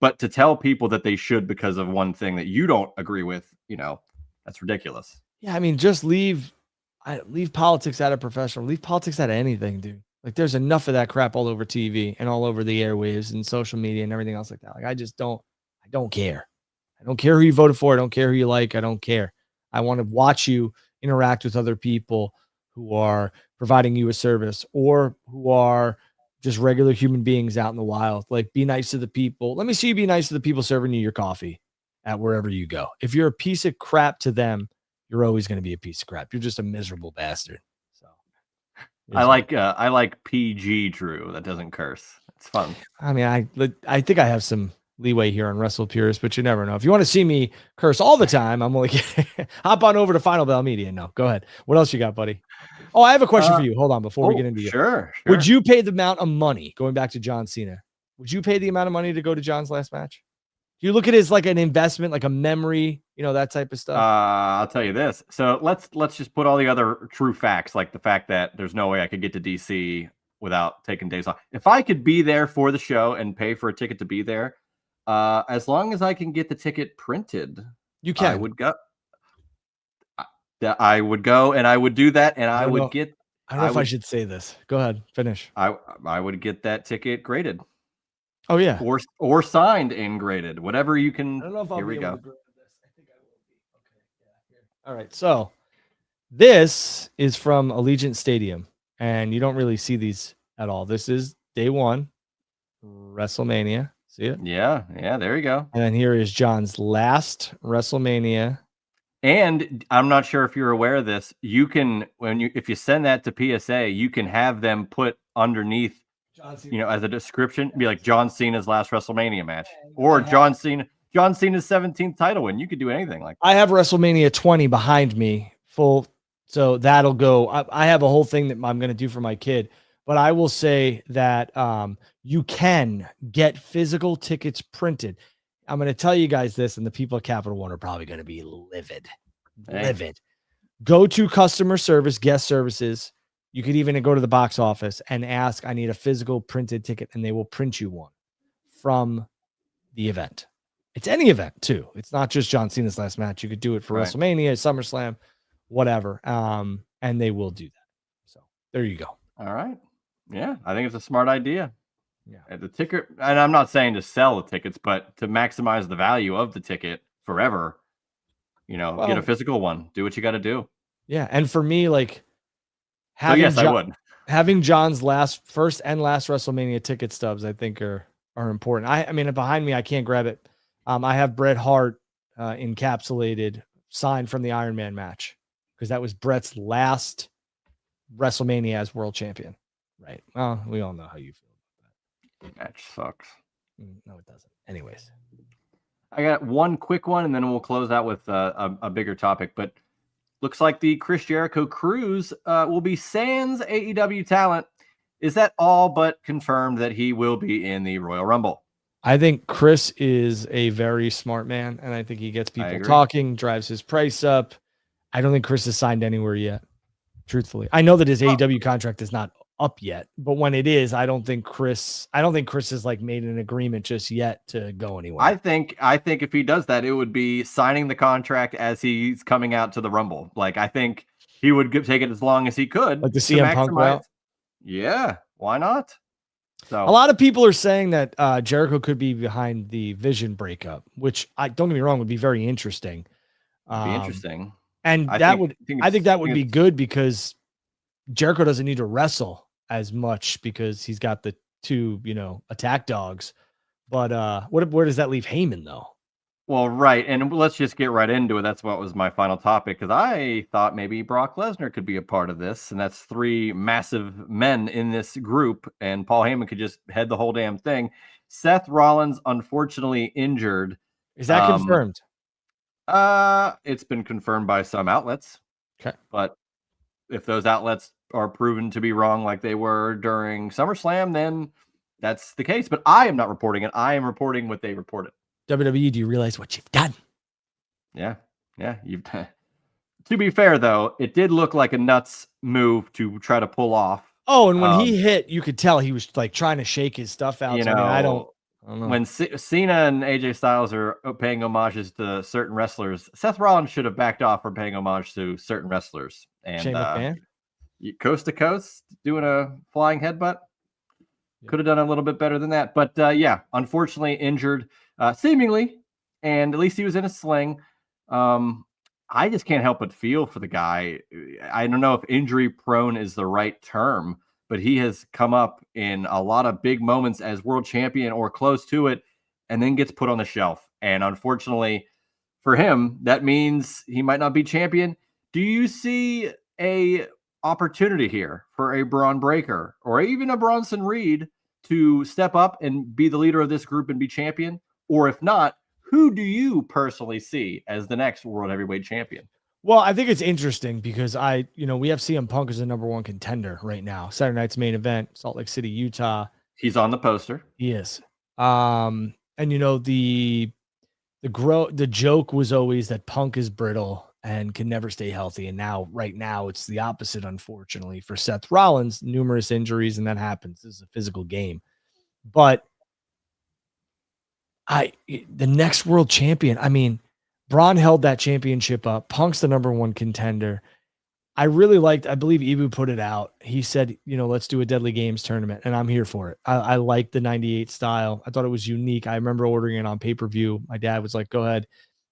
But to tell people that they should because of one thing that you don't agree with, that's ridiculous. Yeah, I mean, just leave politics out of professional. Leave politics out of anything, dude. Like, there's enough of that crap all over TV and all over the airwaves and social media and everything else like that. Like, I don't care. I don't care who you voted for. I don't care who you like. I don't care. I want to watch you interact with other people who are providing you a service, or who are just regular human beings out in the wild. Like, be nice to the people. Let me see you be nice to the people serving you your coffee at wherever you go. If you're a piece of crap to them, you're always going to be a piece of crap. You're just a miserable bastard. So I like PG Drew. That doesn't curse. It's fun. I mean, I think I have some leeway here on Wrestle Purist, but you never know. If you want to see me curse all the time, I'm like, hop on over to Final Bell Media. No, go ahead. What else you got, buddy? Oh, I have a question for you. Hold on, before we get into it. Sure. Would you pay the amount of money, going back to John Cena? Would you pay the amount of money to go to John's last match? Do you look at it as like an investment, like a memory, that type of stuff? I'll tell you this. So let's just put all the other true facts, like the fact that there's no way I could get to DC without taking days off. If I could be there for the show and pay for a ticket to be there, as long as I can get the ticket printed, You can. I would go. I would go and I would do that, and I would get. I don't know if I should say this. Go ahead, finish. I would get that ticket graded. Oh yeah, or signed and graded, whatever you can. I don't know if I'll here be we able go. to grade this. I think I will be. Okay, yeah. Here. All right, so this is from Allegiant Stadium, and you don't really see these at all. This is day one, WrestleMania. See it? Yeah, there you go. And then here is John's last WrestleMania. And I'm not sure if you're aware of this. You can, if you send that to PSA, you can have them put underneath, as a description, be like John Cena's last WrestleMania match, or John Cena's 17th title win. You could do anything like that. I have WrestleMania 20 behind me, full. So that'll go. I have a whole thing that I'm going to do for my kid, but I will say that you can get physical tickets printed. I'm going to tell you guys this, and the people at Capital One are probably going to be livid. Livid. Go to customer service, guest services. You could even go to the box office and ask, I need a physical printed ticket, and they will print you one from the event. It's any event, too. It's not just John Cena's last match. You could do it for WrestleMania, SummerSlam, whatever. And they will do that. So there you go. All right. Yeah, I think it's a smart idea. Yeah. The ticket, and I'm not saying to sell the tickets, but to maximize the value of the ticket forever, get a physical one. Do what you got to do. Yeah. And for me, like, I would. Having John's first and last WrestleMania ticket stubs, I think are important. I mean, behind me, I can't grab it. I have Bret Hart encapsulated, signed from the Iron Man match, because that was Bret's last WrestleMania as world champion. Right. Well, we all know how you feel about that. Match sucks. No, it doesn't. Anyways, I got one quick one, and then we'll close out with a bigger topic. But looks like the Chris Jericho cruise will be sans AEW talent. Is that all but confirmed that he will be in the Royal Rumble? I think Chris is a very smart man, and I think he gets people talking, drives his price up. I don't think Chris is signed anywhere yet, truthfully. I know that his AEW contract is not up yet, but when it is, I don't think Chris has like made an agreement just yet to go anywhere. I think if he does that, it would be signing the contract as he's coming out to the Rumble. Like, I think he would take it as long as he could, like the CM Punk route. Yeah, why not? So a lot of people are saying that Jericho could be behind the Vision breakup, which don't get me wrong, would be very interesting. Be interesting, and I think that would be good, because Jericho doesn't need to wrestle as much because he's got the two, attack dogs. But where does that leave Heyman, though? Well, right. And let's just get right into it. That's what was my final topic, because I thought maybe Brock Lesnar could be a part of this. And that's three massive men in this group. And Paul Heyman could just head the whole damn thing. Seth Rollins, unfortunately injured. Is that confirmed? It's been confirmed by some outlets. Okay. But if those outlets are proven to be wrong, like they were during SummerSlam, then that's the case. But I am not reporting it. I am reporting what they reported. WWE, do you realize what you've done? Yeah. You've done. To be fair, though, it did look like a nuts move to try to pull off. Oh, and when he hit, you could tell he was like trying to shake his stuff out. I don't know. When Cena and AJ Styles are paying homages to certain wrestlers, Seth Rollins should have backed off from paying homage to certain wrestlers. And coast to coast, doing a flying headbutt. Could have done a little bit better than that. But unfortunately injured, seemingly, and at least he was in a sling. I just can't help but feel for the guy. I don't know if injury prone is the right term, but he has come up in a lot of big moments as world champion or close to it, and then gets put on the shelf. And unfortunately for him, that means he might not be champion. Do you see a opportunity here for a Braun Breaker or even a Bronson Reed to step up and be the leader of this group and be champion? Or if not, who do you personally see as the next world heavyweight champion? Well, I think it's interesting because we have CM Punk as the number one contender right now. Saturday night's main event, Salt Lake City, Utah. He's on the poster. He is. And the joke was always that Punk is brittle and can never stay healthy. And now, right now, it's the opposite, unfortunately, for Seth Rollins. Numerous injuries, and that happens. This is a physical game. But the next world champion, I mean, Braun held that championship up. Punk's the number one contender. I really liked, I believe Ibu put it out. He said, let's do a Deadly Games tournament, and I'm here for it. I like the 98 style. I thought it was unique. I remember ordering it on pay-per-view. My dad was like, go ahead.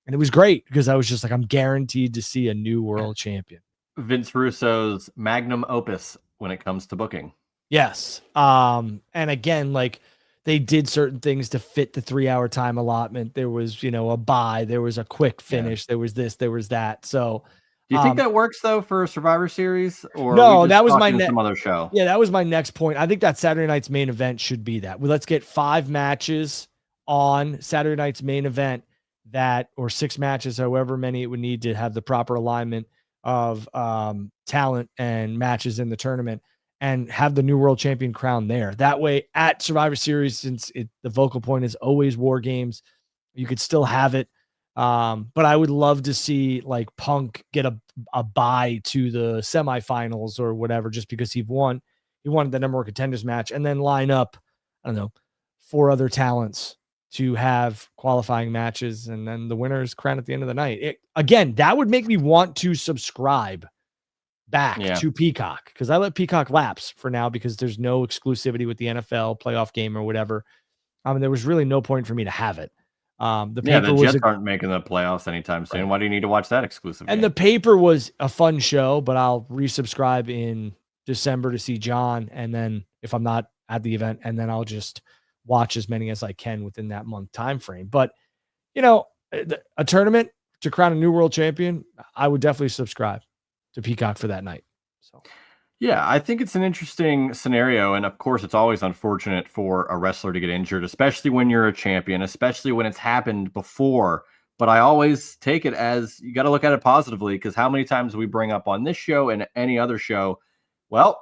And it was great because I was just like, I'm guaranteed to see a new world champion. Vince Russo's magnum opus when it comes to booking. Yes. And again, like, they did certain things to fit the 3-hour time allotment. There was, a buy, there was a quick finish, there was this, there was that. So do you think that works though for Survivor Series, or no, that was my some other show? Yeah, that was my next point. I think that Saturday night's main event should be that. Well, let's get 5 matches on Saturday night's main event or 6 matches, however many it would need to have the proper alignment of talent and matches in the tournament, and have the new world champion crown there. That way at Survivor Series, since the focal point is always War Games, you could still have it. But I would love to see like Punk get a bye to the semifinals or whatever, just because he wanted the number one contenders match, and then line up, 4 other talents to have qualifying matches, and then the winner's crowned at the end of the night. Again, that would make me want to subscribe back to Peacock, because I let Peacock lapse for now because there's no exclusivity with the NFL playoff game or whatever. There was really no point for me to have it. The Jets aren't making the playoffs anytime soon. Right. Why do you need to watch that exclusively? And the paper was a fun show, but I'll resubscribe in December to see John, and then if I'm not at the event, and then I'll just watch as many as I can within that month time frame. But a tournament to crown a new world champion, I would definitely subscribe to Peacock for that night. So yeah, I think it's an interesting scenario. And of course, it's always unfortunate for a wrestler to get injured, especially when you're a champion, especially when it's happened before. But I always take it as you got to look at it positively, because how many times we bring up on this show and any other show, well,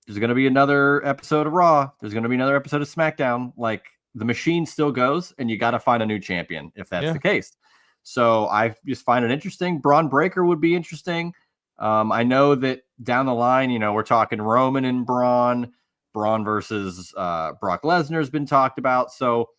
there's going to be another episode of Raw. There's going to be another episode of SmackDown. Like, the machine still goes, and you got to find a new champion if that's the case. So I just find it interesting. Braun Breaker would be interesting. I know that down the line, we're talking Roman and Braun versus Brock Lesnar has been talked about. So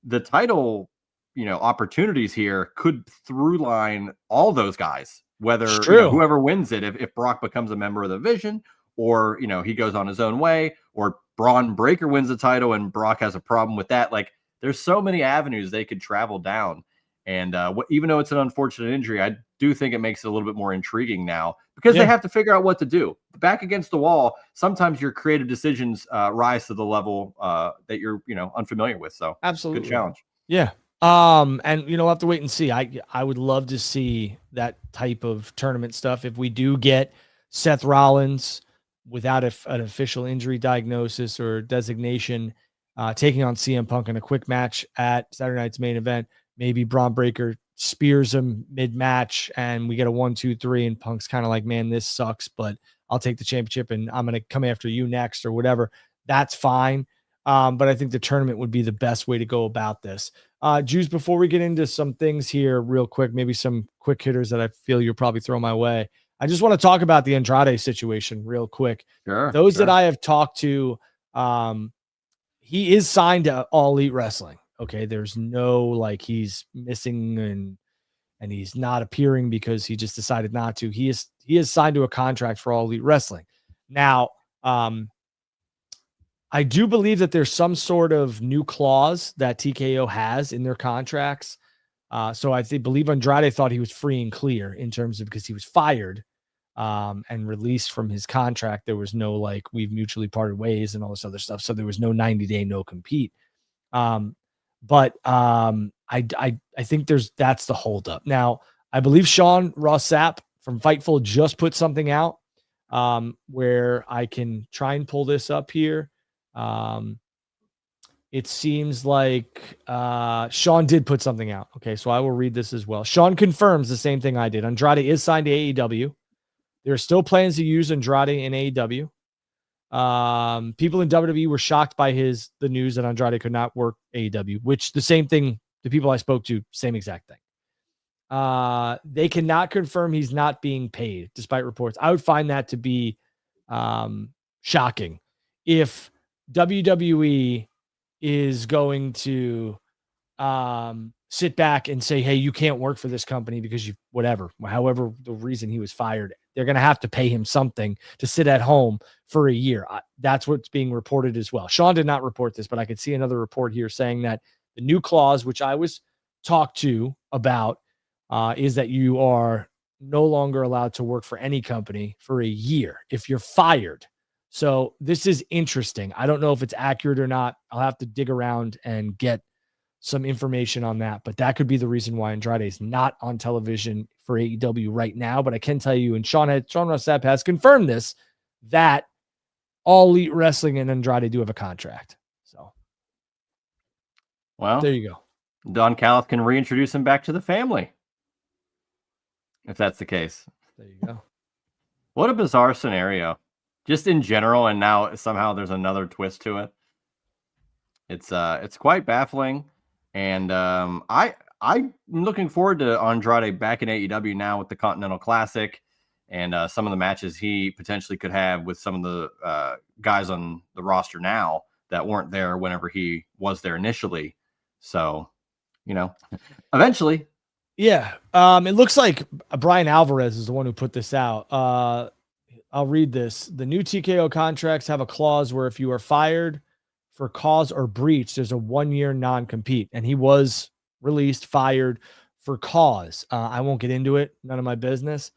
the title, opportunities here could through line all those guys, whether whoever wins it, if Brock becomes a member of the Vision, or, he goes on his own way, or Braun Breaker wins the title and Brock has a problem with that. Like, there's so many avenues they could travel down. And even though it's an unfortunate injury, I do think it makes it a little bit more intriguing now, because they have to figure out what to do. Back against the wall, sometimes your creative decisions rise to the level that you're, unfamiliar with. So absolutely, good challenge. Yeah. And we'll have to wait and see. I would love to see that type of tournament stuff. If we do get Seth Rollins without an official injury diagnosis or designation, taking on CM Punk in a quick match at Saturday night's main event, maybe Braun Breaker spears him mid-match and we get a 1-2-3, and Punk's kind of like, man, this sucks, but I'll take the championship and I'm going to come after you next or whatever. That's fine. But I think the tournament would be the best way to go about this. Juice, before we get into some things here real quick, maybe some quick hitters that I feel you'll probably throw my way, I just want to talk about the Andrade situation real quick. Those that I have talked to, he is signed to All Elite Wrestling. Okay, there's no like he's missing and he's not appearing because he just decided not to. He is signed to a contract for All Elite Wrestling. Now, I do believe that there's some sort of new clause that TKO has in their contracts. So I believe Andrade thought he was free and clear in terms of, because he was fired and released from his contract. There was no like, we've mutually parted ways and all this other stuff. So there was no 90-day no compete. But I think that's the holdup. Now, I believe Sean Ross Sapp from Fightful just put something out where I can try and pull this up here. It seems like Sean did put something out. Okay, so I will read this as well. Sean confirms the same thing I did. Andrade is signed to AEW. There are still plans to use Andrade in AEW. People in WWE were shocked by the news that Andrade could not work AEW, which the same thing, the people I spoke to, same exact thing. They cannot confirm he's not being paid, despite reports. I would find that to be shocking if WWE is going to sit back and say, hey, you can't work for this company because you whatever, however the reason he was fired. They're going to have to pay him something to sit at home for a year. That's what's being reported as well. Sean did not report this, but I could see another report here saying that the new clause, which I was talked to about, is that you are no longer allowed to work for any company for a year if you're fired. So this is interesting. I don't know if it's accurate or not. I'll have to dig around and get some information on that, but that could be the reason why Andrade is not on television for AEW right now. But I can tell you, and Sean Ross Sapp has confirmed this, that All Elite Wrestling and Andrade do have a contract. So, well, there you go. Don Callis can reintroduce him back to the family, if that's the case. There you go. What a bizarre scenario, just in general, and now somehow there's another twist to it. It's quite baffling, and I'm looking forward to Andrade back in AEW now with the Continental Classic and some of the matches he potentially could have with some of the guys on the roster now that weren't there whenever he was there initially. So, eventually. Yeah. It looks like Brian Alvarez is the one who put this out. I'll read this. The new TKO contracts have a clause where if you are fired for cause or breach, there's a 1-year non-compete, and he was fired for cause. I won't get into it. None of my business.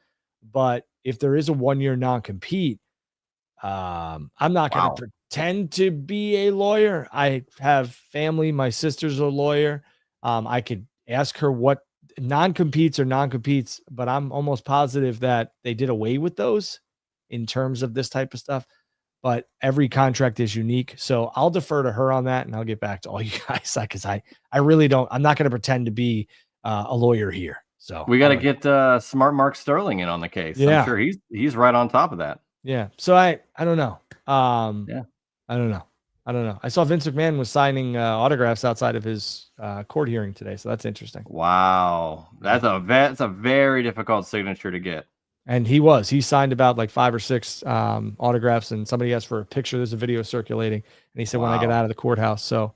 But if there is a 1-year non-compete, I'm not going to pretend to be a lawyer. I have family. My sister's a lawyer. I could ask her what non-competes are non-competes, but I'm almost positive that they did away with those in terms of this type of stuff. But every contract is unique. So I'll defer to her on that, and I'll get back to all you guys, because I really don't. I'm not going to pretend to be a lawyer here. So we got to get smart Mark Sterling in on the case. Yeah. I'm sure he's right on top of that. Yeah. So I don't know. Yeah. I don't know. I saw Vince McMahon was signing autographs outside of his court hearing today. So that's interesting. Wow. That's a very difficult signature to get. And he signed about like 5 or 6 autographs, and somebody asked for a picture. There's a video circulating, and he said, when I get out of the courthouse. So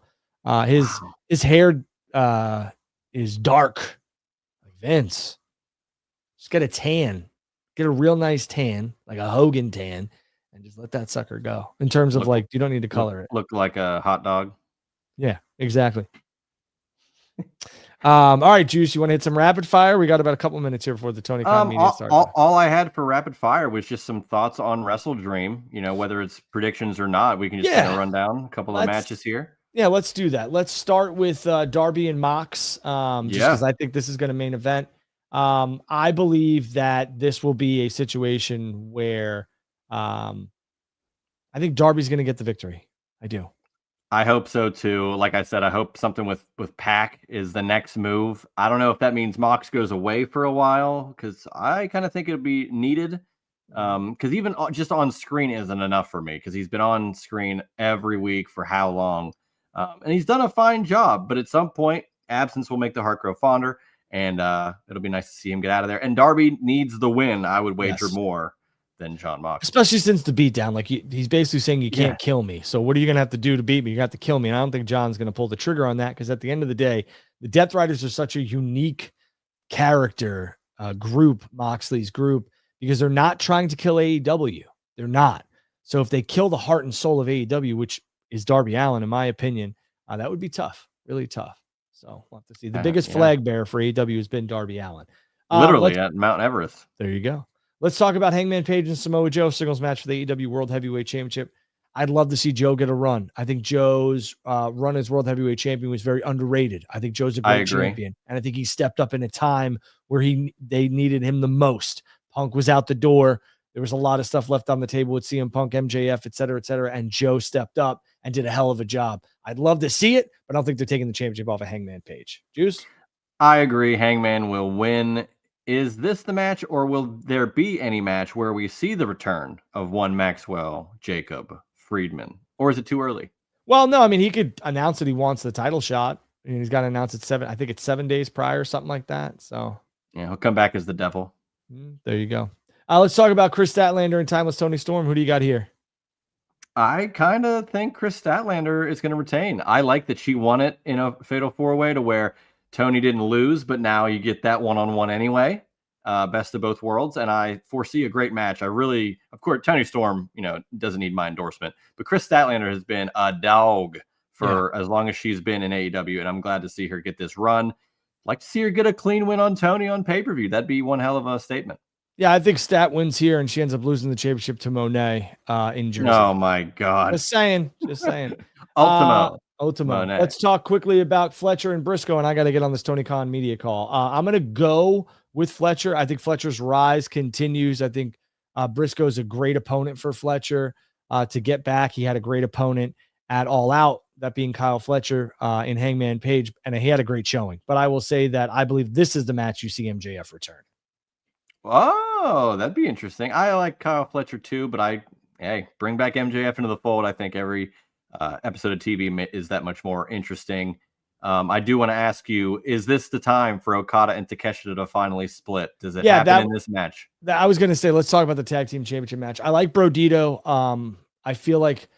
his hair is dark. Like Vince, just get a tan, get a real nice tan, like a Hogan tan, and just let that sucker go. In terms of you don't need to color it. Look like a hot dog. Yeah, exactly. All right, Juice, you want to hit some rapid fire? We got about a couple minutes here before the Tony Khan media starts. All I had for rapid fire was just some thoughts on Wrestle Dream. Whether it's predictions or not, we can just kind of run down a couple of matches here. Yeah, let's do that. Let's start with Darby and Mox, just because I think this is going to main event. I believe that this will be a situation where I think Darby's going to get the victory. I do. I hope so too. Like I said, I hope something with Pac is the next move. I don't know if that means Mox goes away for a while, because I kind of think it'll be needed. Because even just on screen isn't enough for me, because he's been on screen every week for how long, and he's done a fine job. But at some point, absence will make the heart grow fonder, and it'll be nice to see him get out of there. And Darby needs the win. I would wager more than John Moxley, especially since the beatdown. Like he's basically saying, you can't kill me. So what are you going to have to do to beat me? You have to kill me. And I don't think John's going to pull the trigger on that, because at the end of the day, the Death Riders are such a unique character group, Moxley's group, because they're not trying to kill AEW. They're not. So if they kill the heart and soul of AEW, which is Darby Allin, in my opinion, that would be tough, really tough. So we'll have to see. The biggest flag bearer for AEW has been Darby Allin. Literally at Mount Everest. There you go. Let's talk about Hangman Page and Samoa Joe, singles match for the AEW World Heavyweight Championship. I'd love to see Joe get a run. I think Joe's run as World Heavyweight Champion was very underrated. I think Joe's a great champion, and I think he stepped up in a time where they needed him the most. Punk was out the door. There was a lot of stuff left on the table with CM Punk, MJF, et cetera, and Joe stepped up and did a hell of a job. I'd love to see it, but I don't think they're taking the championship off of Hangman Page. Juice? I agree. Hangman will win. Is this the match, or will there be any match where we see the return of one Maxwell Jacob Friedman, or is it too early? Well, no, I mean, he could announce that he wants the title shot, and he's got to announce it 7 days prior, something like that. So Yeah, he'll come back as the devil. There you go. Let's talk about Chris Statlander and Timeless Tony Storm. Who do you got here? I kind of think Chris Statlander is going to retain. I like that she won it in a fatal 4-way to where Tony didn't lose, but now you get that one-on-one anyway. Best of both worlds. And I foresee a great match. I really, of course, Tony Storm, doesn't need my endorsement, but Chris Statlander has been a dog for as long as she's been in AEW. And I'm glad to see her get this run. Like to see her get a clean win on Tony on pay-per-view. That'd be one hell of a statement. Yeah, I think Stat wins here, and she ends up losing the championship to Monet in Jersey. Oh my God! Just saying. Ultimo. Monet. Let's talk quickly about Fletcher and Briscoe, and I got to get on this Tony Khan media call. I'm going to go with Fletcher. I think Fletcher's rise continues. I think Briscoe is a great opponent for Fletcher to get back. He had a great opponent at All Out, that being Kyle Fletcher in Hangman Page, and he had a great showing. But I will say that I believe this is the match you see MJF return. Oh, that'd be interesting. I like Kyle Fletcher too, but bring back MJF into the fold. I think every episode of TV is that much more interesting. I do want to ask you, is this the time for Okada and Takeshita to finally split? Does it happen in this match? I was going to say, let's talk about the tag team championship match. I like Brodito. I feel like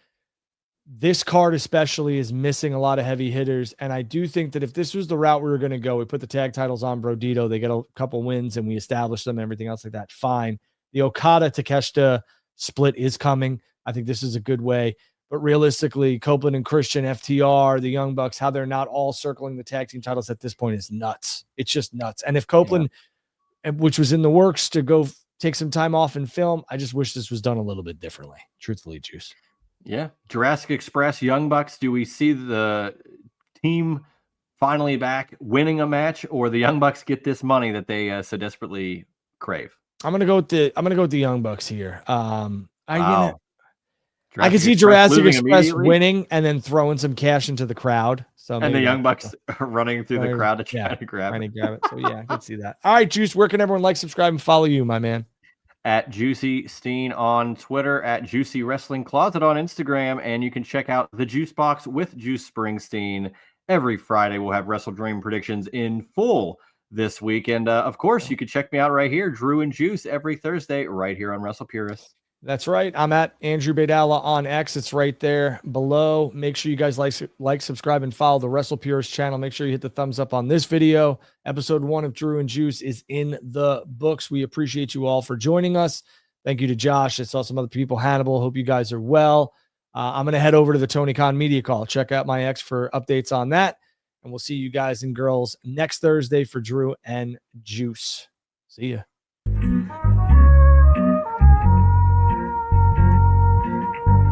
this card especially is missing a lot of heavy hitters. And I do think that if this was the route we were going to go, we put the tag titles on Brodito, they get a couple wins and we establish them, everything else like that. Fine. The Okada Takeshita split is coming. I think this is a good way, but realistically, Copeland and Christian, FTR, the Young Bucks, how they're not all circling the tag team titles at this point is nuts. It's just nuts. And if Copeland, which was in the works to go take some time off and film, I just wish this was done a little bit differently. Truthfully, Juice. Yeah. Jurassic Express, Young Bucks. Do we see the team finally back winning a match, or the Young Bucks get this money that they so desperately crave? I'm gonna go with the Young Bucks here. I can see Express Jurassic Express winning and then throwing some cash into the crowd. So and the Young Bucks running through the crowd to try to grab it. So yeah, I can see that. All right, Juice, where can everyone like, subscribe, and follow you, my man? At Juicy Steen on Twitter, at Juicy Wrestling Closet on Instagram, and you can check out the Juice Box with Juice Springsteen every Friday. We'll have Wrestle Dream predictions in full this week, and of course, you can check me out right here, Drew and Juice, every Thursday, right here on Wrestle Purist. That's right. I'm at Andrew Baydala on X. It's right there below. Make sure you guys like, subscribe, and follow the Wrestle Purist channel. Make sure you hit the thumbs up on this video. Episode 1 of Drew and Juice is in the books. We appreciate you all for joining us. Thank you to Josh. I saw some other people. Hannibal. Hope you guys are well. I'm going to head over to the Tony Khan media call. Check out my X for updates on that. And we'll see you guys and girls next Thursday for Drew and Juice. See ya.